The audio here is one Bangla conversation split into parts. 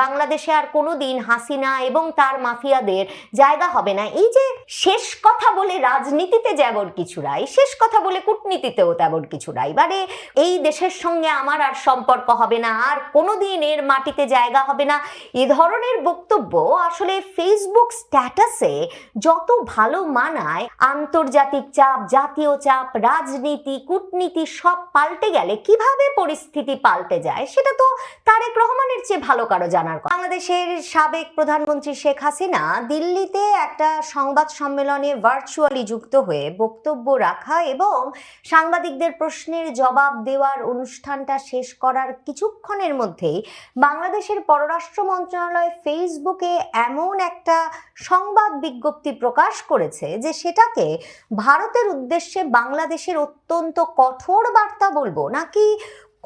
বাংলাদেশে আর কোনোদিন হাসিনা এবং তার মাফিয়াদের জায়গা হবে না। এই যে শেষ কথা বলে রাজনীতিতে যেমন কিছু নাই, শেষ কথা বলে কূটনীতিতেও তেমন কিছু নাই, মানে এই দেশের সঙ্গে আমার আর সম্পর্ক হবে না, আর কোনোদিন এর মাটিতে জায়গা হবে না, এ ধরনের বক্তব্য আসলে ফেসবুক স্ট্যাটাসে যত ভালো মানায়, আন্তর্জাতিক চাপ, জাতীয় চাপ, রাজনীতি, কূটনীতি সব পাল্টে গেলে কিভাবে পরিস্থিতি পাল্টে যায় সেটা তো তারেক রহমানের চেয়ে ভালো কারো জানার কথা। বাংলাদেশের সাবেক প্রধানমন্ত্রী শেখ হাসিনা দিল্লিতে একটা সংবাদ সম্মেলনে ভার্চুয়ালি যুক্ত হয়ে বক্তব্য রাখা এবং সাংবাদিকদের প্রশ্নের জবাব দেওয়ার অনুষ্ঠানটা শেষ করার কিছুক্ষণের মধ্যেই বাংলাদেশের পররাষ্ট্র মন্ত্রণালয় ফেসবুকে এমন একটা সংবাদ বিজ্ঞপ্তি প্রকাশ করেছে যে সেটাকে ভারতের উদ্দেশ্যে বাংলাদেশের অত্যন্ত কঠোর বার্তা বলবো নাকি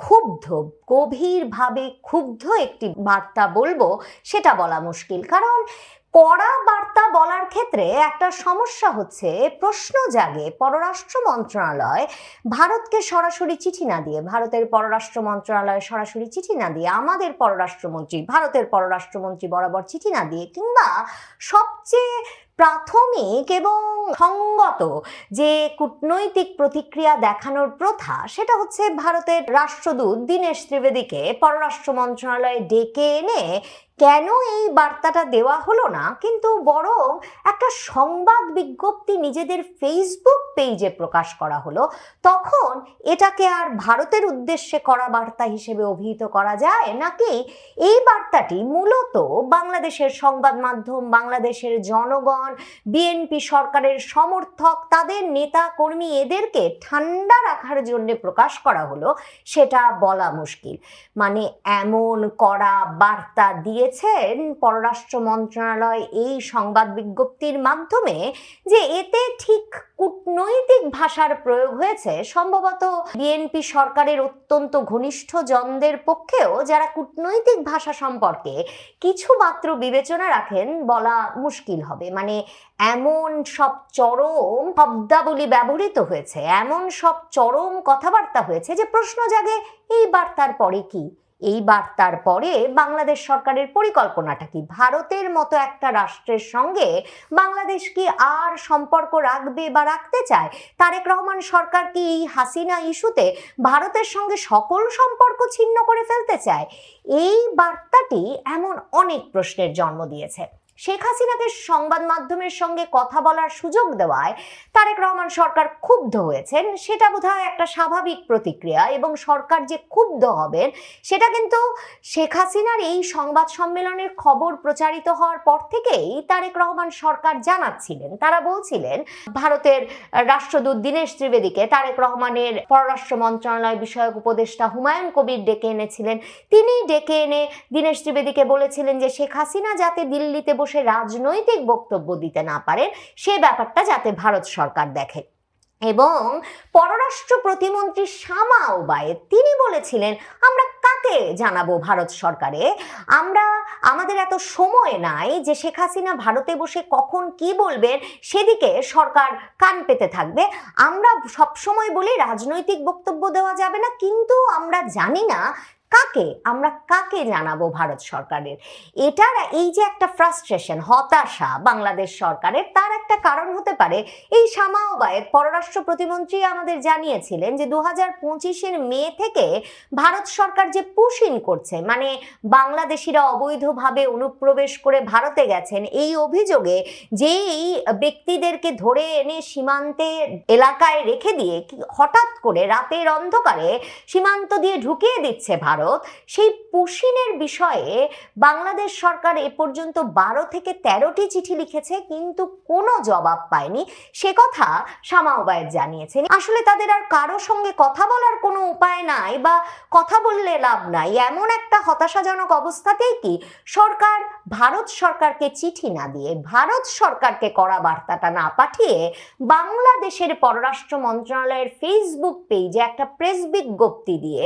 ক্ষুব্ধ, গভীরভাবে ক্ষুব্ধ একটি বার্তা বলবো সেটা বলা মুশকিল। কারণ কড়া বার্তা বলার ক্ষেত্রে একটা সমস্যা হচ্ছে, প্রশ্ন জাগে পররাষ্ট্র মন্ত্রণালয় ভারতকে সরাসরি চিঠি না দিয়ে, ভারতের পররাষ্ট্র মন্ত্রণালয় সরাসরি চিঠি না দিয়ে, আমাদের পররাষ্ট্রমন্ত্রী, ভারতের পররাষ্ট্রমন্ত্রী বরাবর চিঠি না দিয়ে, কিংবা সবচেয়ে প্রাথমিক এবং সঙ্গত যে কূটনৈতিক প্রতিক্রিয়া দেখানোর প্রথা, সেটা হচ্ছে ভারতের রাষ্ট্রদূত দীনেশ ত্রিবেদীকে পররাষ্ট্র মন্ত্রণালয়ে ডেকে এনে কেন এই বার্তাটা দেওয়া হলো না, কিন্তু বরং একটা সংবাদ বিজ্ঞপ্তি নিজেদের ফেসবুক পেজে প্রকাশ করা হলো, তখন এটাকে আর ভারতের উদ্দেশ্যে করা বার্তা হিসেবে অভিহিত করা যায় নাকি এই বার্তাটি মূলত বাংলাদেশের সংবাদ মাধ্যম, বাংলাদেশের জনগণ, বিএনপি সরকারের সমর্থক, তাদের নেতা কর্মী, এদেরকে ঠান্ডা রাখার জন্য প্রকাশ করা হলো সেটা বলা মুশকিল। মানে এমন কড়া বার্তা দিয়ে পররাষ্ট্র মন্ত্রণালয় এই সংবাদ বিজ্ঞপ্তির মাধ্যমে যে এতে ঠিক কূটনৈতিক ভাষার প্রয়োগ হয়েছে, সম্ভবত বিএনপি সরকারের অত্যন্ত ঘনিষ্ঠ জনদের পক্ষেও যারা কূটনৈতিক ভাষা সম্পর্কে কিছু মাত্র বিবেচনা রাখেন বলা মুশকিল হবে। মানে এমন সব চরম শব্দাবলী ব্যবহৃত হয়েছে, এমন সব চরম কথাবার্তা হয়েছে যে প্রশ্ন জাগে এই বার্তার পরে কি, এই বার্তার পরে বাংলাদেশ সরকারের পরিকল্পনাটা কি, ভারতের মতো একটা রাষ্ট্রের সঙ্গে বাংলাদেশ কি আর সম্পর্ক রাখবে বা রাখতে চায়, তারেক রহমান সরকার কি এই হাসিনা ইস্যুতে ভারতের সঙ্গে সকল সম্পর্ক ছিন্ন করে ফেলতে চায়। এই বার্তাটি এমন অনেক প্রশ্নের জন্ম দিয়েছে। শেখ হাসিনাকে সংবাদ মাধ্যমের সঙ্গে কথা বলার সুযোগ দেওয়ায় তারেক রহমান সরকার ক্ষুব্ধ হয়েছেন, সেটা বোধহয় একটা স্বাভাবিক প্রতিক্রিয়া, এবং সরকার যে ক্ষুব্ধ হবেন সেটা কিন্তু শেখ হাসিনার এই সংবাদ সম্মেলনের খবর প্রচারিত হওয়ার পর থেকেই তারেক রহমান সরকার জানাচ্ছিলেন। তারা বলছিলেন ভারতের রাষ্ট্রদূত দীনেশ ত্রিবেদীকে তারেক রহমানের পররাষ্ট্র মন্ত্রণালয় বিষয়ক উপদেষ্টা হুমায়ুন কবির ডেকে এনেছিলেন। তিনি ডেকে এনে দীনেশ ত্রিবেদীকে বলেছিলেন যে শেখ হাসিনা যাতে দিল্লিতে বসে রাজনৈতিক বক্তব্য দিতে না পারে সে ব্যাপারটা যাতে ভারত সরকার দেখে। এবং পররাষ্ট্র প্রতিমন্ত্রী শামা ওবায়েদ তিনি বলেছিলেন আমরা কাকে জানাবো ভারত সরকারে, আমাদের এত সময় নাই যে শেখ হাসিনা ভারতে বসে কখন কি বলবেন সেদিকে সরকার কান পেতে থাকবে, আমরা সবসময় বলি রাজনৈতিক বক্তব্য দেওয়া যাবে না, কিন্তু আমরা জানি না আমরা কাকে জানাবো ভারত সরকারের। এটার এই যে একটা ফ্রাস্ট্রেশন, হতাশা বাংলাদেশ সরকারের, তার একটা কারণ হতে পারে এই শামা ওবায়েদ পররাষ্ট্র প্রতিমন্ত্রী আমাদের জানিয়েছিলেন যে 2025-এর মে থেকে ভারত সরকার যে পুশিং করছে, মানে বাংলাদেশিরা অবৈধভাবে অনুপ্রবেশ করে ভারতে গেছেন এই অভিযোগে যে এই ব্যক্তিদেরকে ধরে এনে সীমান্তে এলাকায় রেখে দিয়ে হঠাৎ করে রাতের অন্ধকারে সীমান্ত দিয়ে ঢুকিয়ে দিচ্ছে ভারত, সেই পুশিনের বিষয়ে বাংলাদেশ সরকার এ পর্যন্ত 12 থেকে 13টি চিঠি লিখেছে কিন্তু কোনো জবাব পায়নি, সে কথা শামা ওবায়েদ জানিয়েছেন। আসলে তাদের আর কারো সঙ্গে কথা বলার কোনো উপায় নাই বা কথা বললে লাভ নাই, এমন একটা হতাশাজনক অবস্থাতেই কি সরকার ভারত সরকারকে চিঠি না দিয়ে, ভারত সরকারকে কড়া বার্তাটা না পাঠিয়ে বাংলাদেশের পররাষ্ট্র মন্ত্রণালয়ের ফেসবুক পেজে একটা প্রেস বিজ্ঞপ্তি দিয়ে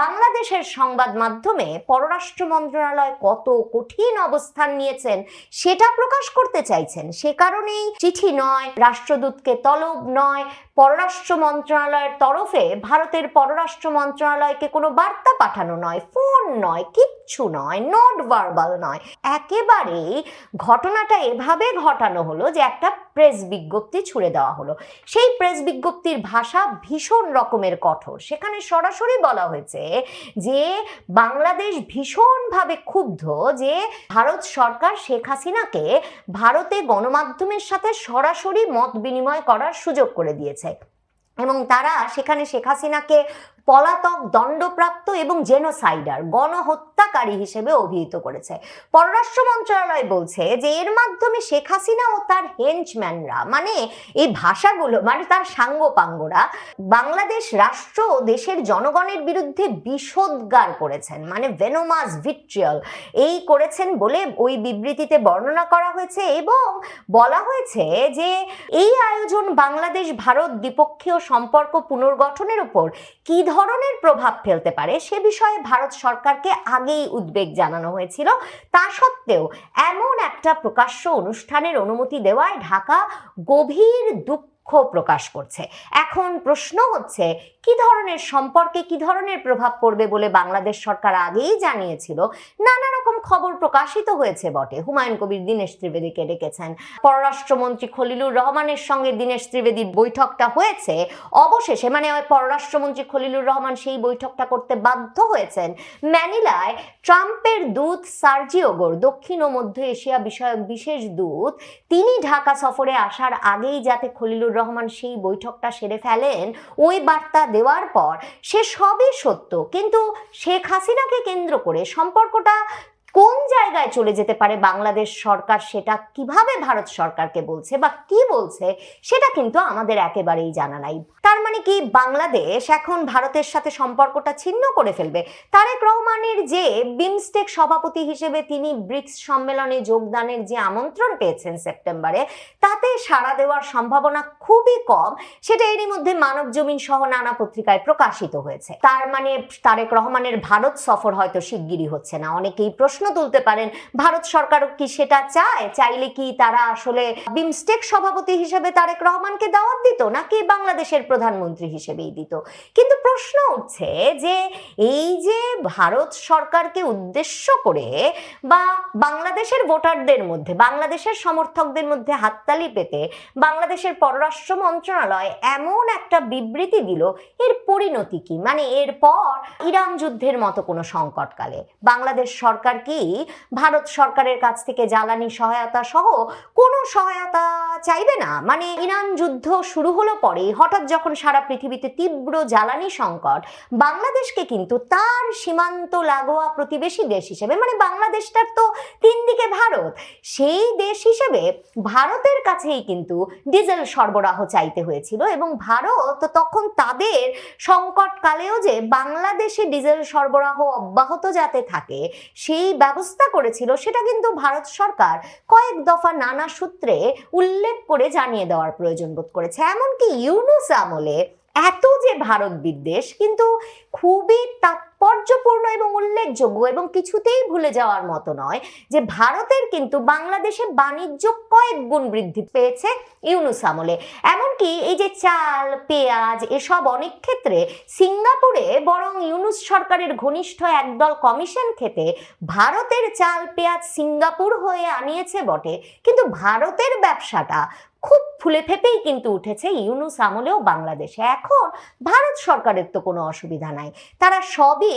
বাংলাদেশের সংবাদ মাধ্যমে পররাষ্ট্র মন্ত্রণালয় কত কঠিন অবস্থান নিয়েছেন সেটা প্রকাশ করতে চাইছেন। সে কারণেই চিঠি নয়, রাষ্ট্রদূতকে তলব নয়, পররাষ্ট্র মন্ত্রণালয়ের তরফে ভারতের পররাষ্ট্র মন্ত্রণালয়কে কোনো বার্তা পাঠানো নয়, ফোন নয়, কিচ্ছু কিচ্ছু নয়, নট ভার্বাল নয়, একেবারেই ঘটনাটা এভাবে ঘটানো হলো যে একটা প্রেস বিজ্ঞপ্তি ছুড়ে দেওয়া হলো। সেই প্রেস বিজ্ঞপ্তির ভাষা ভীষণ রকমের কঠোর। সেখানে সরাসরি বলা হয়েছে যে বাংলাদেশ ভীষণভাবে ক্ষুব্ধ যে ভারত সরকার শেখ হাসিনাকে ভারতে গণমাধ্যমের সাথে সরাসরি মত বিনিময় করার সুযোগ করে দিয়েছে এবং তারা সেখানে শেখ হাসিনাকে পলাতক, দণ্ডপ্রাপ্ত এবং জেনোসাইডার, গণহত্যাকারী হিসেবে অভিহিত করেছে। পররাষ্ট্র মন্ত্রণালয় বলছে যে এর মাধ্যমে শেখ হাসিনা ও তার হেঞ্চম্যানরা, মানে এই ভাষাগুলো, মানে তার সাঙ্গপাঙ্গরা বাংলাদেশ রাষ্ট্র ও দেশের জনগণের বিরুদ্ধে বিষোদ্গার করেছেন, মানে ভেনোমাস ভিট্রিয়ল এই করেছেন বলে ওই বিবৃতিতে বর্ণনা করা হয়েছে। এবং বলা হয়েছে যে এই আয়োজন বাংলাদেশ ভারত দ্বিপক্ষীয় সম্পর্ক পুনর্গঠনের উপর কি ধরনের প্রভাব ফেলতে পারে সে বিষয়ে ভারত সরকারকে আগেই উদ্বেগ জানানো হয়েছিল। তা সত্ত্বেও এমন একটা প্রকাশ্য অনুষ্ঠানের অনুমতি দেওয়ায় ঢাকা গভীর দুঃখ প্রকাশ করছে। এখন প্রশ্ন হচ্ছে কি ধরনের সম্পর্কে কি ধরনের প্রভাব পড়বে বলে বাংলাদেশ সরকার আগেই জানিয়েছিল। নানা রকম খবর প্রকাশিত হয়েছে বটে। হুমায়ুন কবির দীনেশ ত্রিবেদীকে ডেকেছেন, পররাষ্ট্রমন্ত্রী খলিলুর রহমানের সঙ্গে দীনেশ ত্রিবেদীর বৈঠকটা হয়েছে। অবশেষে মানে পররাষ্ট্রমন্ত্রী খলিলুর রহমান সেই বৈঠকটা করতে বাধ্য হয়েছেন। ম্যানিলায় ট্রাম্পের দূত সার্জিও গোর, দক্ষিণ ও মধ্য এশিয়া বিষয়ক বিশেষ দূত, তিনি ঢাকা সফরে আসার আগেই যাতে খলিলুর রহমান সেই বৈঠকটা সেরে ফেলেন, ওই বার্তা দেওয়ার পর সে সবই সত্য, কিন্তু শেখ হাসিনাকে কেন্দ্র করে সম্পর্কটা কোন জায়গায় চলে যেতে পারে বাংলাদেশ সরকার সেটা কিভাবে ভারত সরকারকে বলছে বা কি বলছে সেটা কিন্তু আমাদের একেবারেই জানা নাই। তার মানে কি বাংলাদেশ এখন ভারতের সাথে সম্পর্কটা ছিন্ন করে ফেলবে? তারেক রহমানের যে বিমস্টেক সভাপতি হিসেবে তিনি ব্রিক্স সম্মেলনে যোগদানের যে আমন্ত্রণ পেয়েছেন সেপ্টেম্বরে, তাতে সাড়া দেওয়ার সম্ভাবনা খুবই কম। সেটা এরই মধ্যে মানবজমিন সহ নানা পত্রিকায় প্রকাশিত হয়েছে। তার মানে তারেক রহমানের ভারত সফর হয়তো শিগগিরই হচ্ছে না। অনেকেই প্রশ্ন তুলতে পারেন ভারত সরকারও কি সেটা চায়? চাইলে কি তারা আসলে বিমস্টেক সভাপতি হিসেবে তারেক রহমানকে দাওয়াত দিত, নাকি বাংলাদেশের প্রধানমন্ত্রী হিসেবেই দিত? কিন্তু প্রশ্ন উঠছে যে এই যে ভারত সরকারকে উদ্দেশ্য করে বা বাংলাদেশের ভোটারদের মধ্যে, বাংলাদেশের সমর্থকদের মধ্যে হাততালি পেতে বাংলাদেশের পররাষ্ট্র মন্ত্রণালয় এমন একটা বিবৃতি দিল, এর পরিণতি কি? মানে এরপর ইরান যুদ্ধের মতো কোনো সংকটকালে বাংলাদেশ সরকার কি ভারত সরকারের কাছ থেকে জ্বালানি সহায়তা সহ কোনো সহায়তা চাইবে না? মানে ইরান যুদ্ধ শুরু হলো পরে হঠাৎ যখন সারা পৃথিবীতে তীব্র জ্বালানি সংকট, বাংলাদেশকে কিন্তু তার সীমান্ত লাগোয়া প্রতিবেশী দেশ হিসেবে, মানে বাংলাদেশটার তো তিন দিকে ভারত, সেই দেশ হিসেবে ভারতের কাছেই কিন্তু ডিজেল সরবরাহ চাইতে হয়েছিল। এবং ভারত তখন তাদের সংকটকালেও যে বাংলাদেশে ডিজেল সরবরাহ অব্যাহত যাতে থাকে সেই ব্যবস্থা করেছিল, সেটা কিন্তু ভারত সরকার কয়েক দফা নানা সূত্রে উল্লেখ করে জানিয়ে দেওয়ার প্রয়োজন বোধ করেছে। এমনকি ইউনূস আমলে এত যে ভারত বিদ্বেষ কিন্তু খুবই তাৎপর্যপূর্ণ এবং উল্লেখযোগ্য এবং কিছুতেই ভুলে যাওয়ার মতো নয় যে ভারতের কিন্তু বাংলাদেশে বাণিজ্য কয়েক গুণ বৃদ্ধি পেয়েছে ইউনূস আমলে। এমনকি এই যে চাল, পেঁয়াজ এসব অনেক ক্ষেত্রে সিঙ্গাপুরে বরং ইউনূস সরকারের ঘনিষ্ঠ একদল কমিশন খেতে ভারতের চাল, পেঁয়াজ সিঙ্গাপুর হয়ে আনিয়েছে বটে, কিন্তু ভারতের ব্যবসাটা খুব ফুলে ফেপেই কিন্তু উঠেছে ইউনূস আমলেও বাংলাদেশে। এখন ভারত সরকারের তো কোনো অসুবিধা নাই, তারা সবই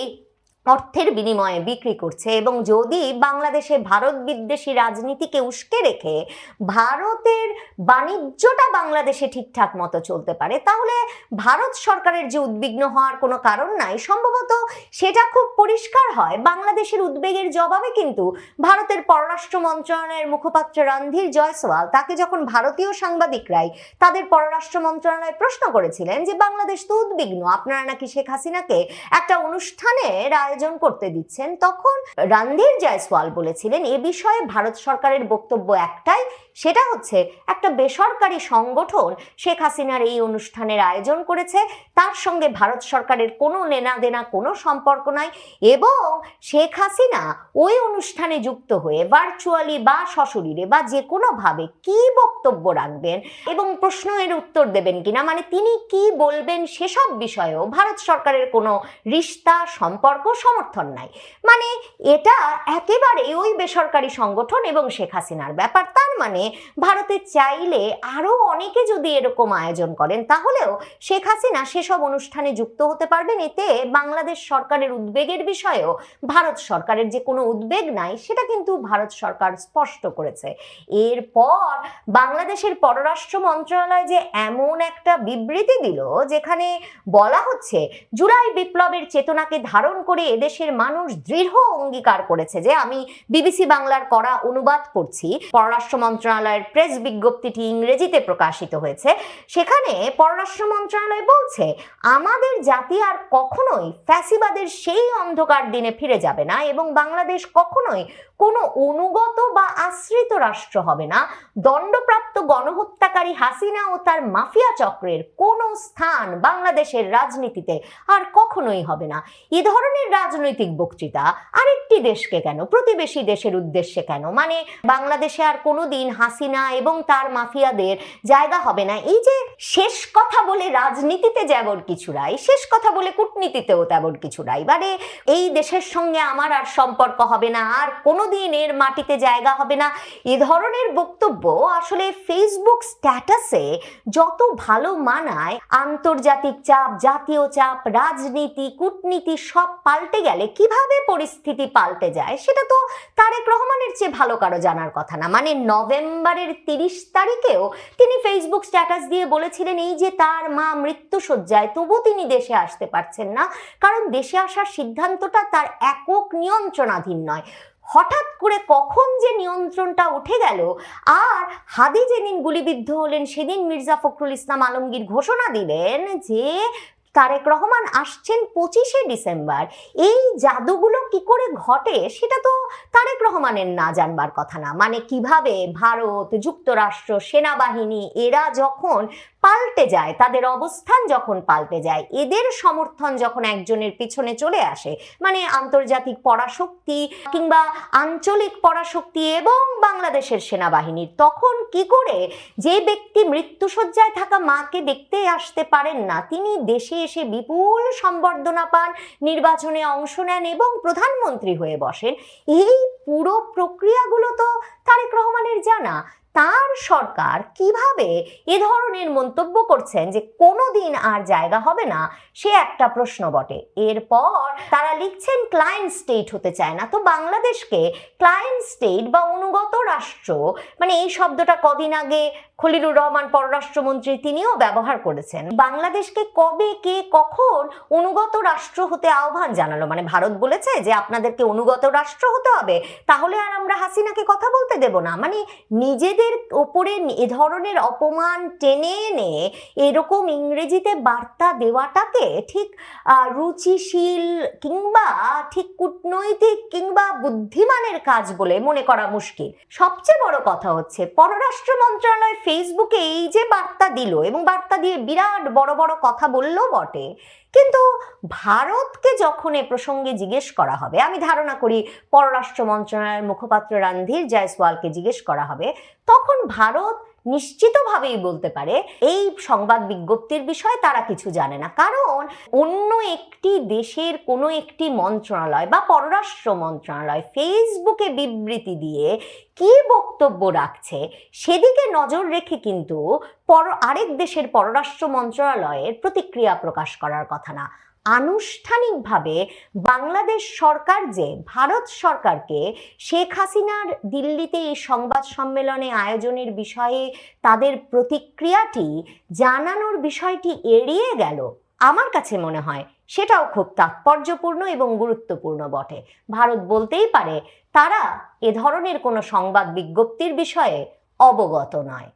অর্থের বিনিময়ে বিক্রি করছে। এবং যদি বাংলাদেশে ভারত বিদ্বেষী রাজনীতিকে উস্কে রেখে ভারতের বাণিজ্যটা বাংলাদেশে ঠিকঠাক মতো চলতে পারে, তাহলে ভারত সরকারের যে উদ্বিগ্ন হওয়ার কোনো কারণ নাই। সম্ভবত সেটা খুব পরিষ্কার হয় বাংলাদেশের উদ্বেগের জবাবে কিন্তু ভারতের পররাষ্ট্র মন্ত্রণালয়ের মুখপাত্র রণধীর জয়সওয়াল, তাকে যখন ভারতীয় সাংবাদিকরাই তাদের পররাষ্ট্র মন্ত্রণালয়ে প্রশ্ন করেছিলেন যে বাংলাদেশ তো উদ্বিগ্ন, আপনারা নাকি শেখ হাসিনাকে একটা অনুষ্ঠানের আয়োজন করতে দিচ্ছেন, তখন রণধীর জয়সওয়াল বলেছিলেন এ বিষয়ে ভারত সরকারের বক্তব্য একটাই, সেটা হচ্ছে একটা বেসরকারি সংগঠন শেখ হাসিনার এই অনুষ্ঠানের আয়োজন করেছে, তার সঙ্গে ভারত সরকারের কোনো লেনাদেনা, কোনো সম্পর্ক নাই। এবং শেখ হাসিনা ওই অনুষ্ঠানে যুক্ত হয়ে ভার্চুয়ালি বা সশরীরে বা যে কোনোভাবে কি বক্তব্য রাখবেন এবং প্রশ্ন এর উত্তর দেবেন কিনা, মানে তিনি কি বলবেন সেসব বিষয়েও ভারত সরকারের কোনো রিশতা, সম্পর্ক সমর্থন নাই। মানে এটা একেবারে ওই বেসরকারি সংগঠন এবং শেখ হাসিনার ব্যাপার। তার মানে ভারতে চাইলে আরো অনেকে যদি এরকম আয়োজন করেন তাহলেও শেখ হাসিনা সেসব অনুষ্ঠানে যুক্ত হতে পারবেন। এতে বাংলাদেশ সরকারের উদ্বেগের বিষয়েও ভারত সরকারের যে কোনো উদ্বেগ নাই সেটা কিন্তু ভারত সরকার স্পষ্ট করেছে। এরপর বাংলাদেশের পররাষ্ট্র মন্ত্রণালয় যে এমন একটা বিবৃতি দিল যেখানে বলা হচ্ছে জুলাই বিপ্লবের চেতনাকে ধারণ করে এদেশের মানুষ দৃঢ় অঙ্গীকার করেছে, যে আমি বিবিসি বাংলার করা অনুবাদ করছি, পররাষ্ট্র মন্ত্রণালয়ের প্রেস বিজ্ঞপ্তিটি ইংরেজিতে প্রকাশিত হয়েছে। সেখানে পররাষ্ট্র মন্ত্রণালয় বলছে আমাদের জাতি আর কখনোই ফ্যাসিবাদের সেই অন্ধকার দিনে ফিরে যাবে না এবং বাংলাদেশ কখনোই কোনো অনুগত বা আশ্রিত রাষ্ট্র হবে না। দণ্ডপ্রাপ্ত গণহত্যাকারী হাসিনা ও তার মাফিয়া চক্রের কোনো স্থান বাংলাদেশের রাজনীতিতে আর কখনোই হবে না। এ ধরনের রাজনৈতিক বক্তৃতা আরেকটি দেশকে কেন, প্রতিবেশী দেশের উদ্দেশ্যে কেন? মানে বাংলাদেশে আর কোনোদিন হাসিনা এবং তার মাফিয়াদের জায়গা হবে না। এই যে শেষ কথা বলে রাজনীতিতে যেমন কিছু রায়, শেষ কথা বলে কূটনীতিতেও তেমন কিছু রায়, মানে এই দেশের সঙ্গে আমার আর সম্পর্ক হবে না, আর কোনোদিন এর মাটিতে জায়গা হবে না, এ ধরনের বক্তব্য আসলে ফেসবুক স্ট্যাটাসে যত ভালো মানায়। আন্তর্জাতিক চাপ, জাতীয় চাপ, রাজনীতি, কূটনীতি সব পাল্টে গেলে কিভাবে পরিস্থিতি পাল্টে যায় সেটা তো তারেক রহমানের চেয়ে ভালো কারো জানার কথা না। মানে নভেম্বরের 30 তারিখেও তিনি ফেসবুক স্ট্যাটাস দিয়ে বলেছিলেন এই যে তার মা মৃত্যুশয্যায়, তবু তিনি দেশে আসতে পারছেন না, কারণ দেশে আসার সিদ্ধান্তটা তার একক নিয়ন্ত্রণাধীন নয়। হঠাৎ করে কখন যে নিয়ন্ত্রণটা উঠে গেল, আর হাদি যেদিন গুলিবিদ্ধ হলেন সেদিন মির্জা ফখরুল ইসলাম আলমগীর ঘোষণা দিলেন যে তারেক রহমান আসছেন 25শে ডিসেম্বর। এই জাদুগুলো কি করে ঘটে সেটা তো তারেক রহমানের না জানবার কথা না। মানে কিভাবে ভারত, যুক্তরাষ্ট্র, সেনাবাহিনী এরা যখন পাল্টে যায়, তাদের অবস্থান যখন পাল্টে যায়, এদের সমর্থন যখন একজনের পিছনে চলে আসে, মানে আন্তর্জাতিক পরাশক্তি কিংবা আঞ্চলিক পরাশক্তি এবং বাংলাদেশের সেনাবাহিনীর, তখন কি করে যে ব্যক্তি মৃত্যুশয্যায় থাকা মাকে দেখতে আসতে পারেন না তিনি দেশে এসে বিপুল সম্বর্ধনা পান, নির্বাচনে অংশ নেন এবং প্রধানমন্ত্রী হয়ে বসেন, এই পুরো প্রক্রিয়াগুলো তো তারেক রহমানের জানা। তার সরকার কিভাবে এ ধরনের মন্তব্য করছেন যে কোনোদিন আর জায়গা হবে না, সে একটা প্রশ্ন বটে। এরপর তারা লিখছেন ক্লায়েন্ট স্টেট হতে চায় না। তো বাংলাদেশকে ক্লায়েন্ট স্টেট বা অনুগত রাষ্ট্র, মানে এই শব্দটা কদিন আগে খলিলুর রহমান পররাষ্ট্রমন্ত্রী তিনিও ব্যবহার করেছেন। বাংলাদেশকে কবে, কে, কখন অনুগত রাষ্ট্র হতে আহ্বান জানালো? মানে ভারত বলেছে যে আপনাদেরকে অনুগত রাষ্ট্র হতে হবে, তাহলে আর আমরা হাসিনাকে কথা বলতে দেব না। মানে নিজেদের ওপরে এ ধরনের অপমান টেনে এনে এরকম ইংরেজিতে বার্তা দেওয়াটাকে ঠিক রুচিশীল কিংবা ঠিক কূটনৈতিক কিংবা বুদ্ধিমানের কাজ বলে মনে করা মুশকিল। সবচেয়ে বড় কথা হচ্ছে পররাষ্ট্র মন্ত্রণালয় ফেসবুকে এই যে বার্তা দিল এবং বার্তা দিয়ে বিরাট বড় বড় কথা বললো বটে, কিন্তু ভারতকে যখন এ প্রসঙ্গে জিজ্ঞেস করা হবে, আমি ধারণা করি পররাষ্ট্র মন্ত্রণালয়ের মুখপাত্র রণধীর জয়সওয়ালকে জিজ্ঞেস করা হবে, তখন ভারত নিশ্চিতভাবেই বলতে পারে এই সংবাদ বিজ্ঞপ্তির বিষয়ে তারা কিছু জানে না। কারণ অন্য একটি দেশের কোনো একটি মন্ত্রণালয় বা পররাষ্ট্র মন্ত্রণালয় ফেসবুকে বিবৃতি দিয়ে কি বক্তব্য রাখছে সেদিকে নজর রেখে কিন্তু আরেক দেশের পররাষ্ট্র মন্ত্রণালয়ের প্রতিক্রিয়া প্রকাশ করার কথা না। আনুষ্ঠানিকভাবে বাংলাদেশ সরকার যে ভারত সরকারকে শেখ হাসিনার দিল্লিতে এই সংবাদ সম্মেলনে আয়োজনের বিষয়ে তাদের প্রতিক্রিয়াটি জানানোর বিষয়টি এড়িয়ে গেল, আমার কাছে মনে হয় সেটাও খুব তাৎপর্যপূর্ণ এবং গুরুত্বপূর্ণ বটে। ভারত বলতেই পারে তারা এ ধরনের কোনো সংবাদ বিজ্ঞপ্তির বিষয়ে অবগত নয়।